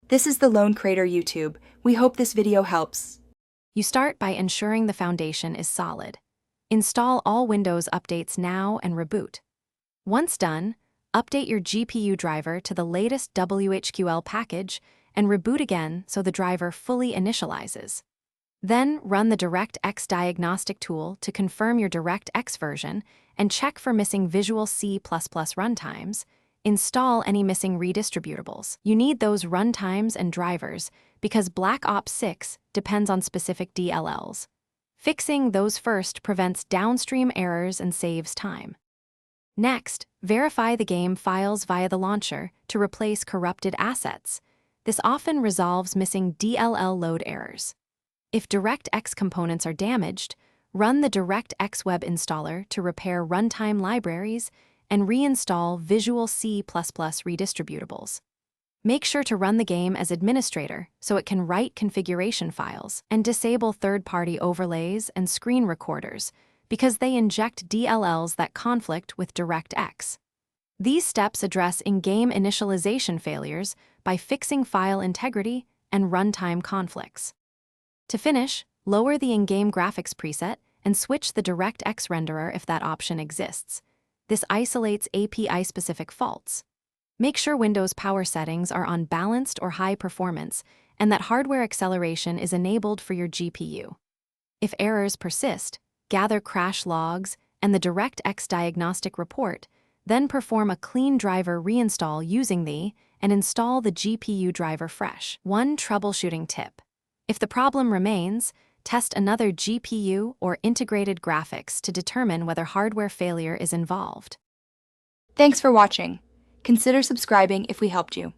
This is the Lone Crater YouTube. We hope this video helps. You start by ensuring the foundation is solid. Install all Windows updates now and reboot. Once done, update your GPU driver to the latest WHQL package and reboot again so the driver fully initializes. Then run the Directx diagnostic tool to confirm your Directx version and check for missing Visual C++ runtimes. Install any missing redistributables. You need those runtimes and drivers because Black Ops 6 depends on specific DLLs. Fixing those first prevents downstream errors and saves time. Next, verify the game files via the launcher to replace corrupted assets. This often resolves missing DLL load errors. If Directx components are damaged, run the Directx web installer to repair runtime libraries and reinstall Visual C++ redistributables. Make sure to run the game as administrator so it can write configuration files and disable third-party overlays and screen recorders because they inject DLLs that conflict with Directx. These steps address in-game initialization failures by fixing file integrity and runtime conflicts. To finish, lower the in-game graphics preset and switch the Directx renderer if that option exists. This isolates API-specific faults. Make sure Windows power settings are on balanced or high performance and that hardware acceleration is enabled for your GPU. If errors persist, gather crash logs and the Directx diagnostic report, then perform a clean driver reinstall using and install the GPU driver fresh. One troubleshooting tip. If the problem remains, test another GPU or integrated graphics to determine whether hardware failure is involved. Thanks for watching. Consider subscribing if we helped you.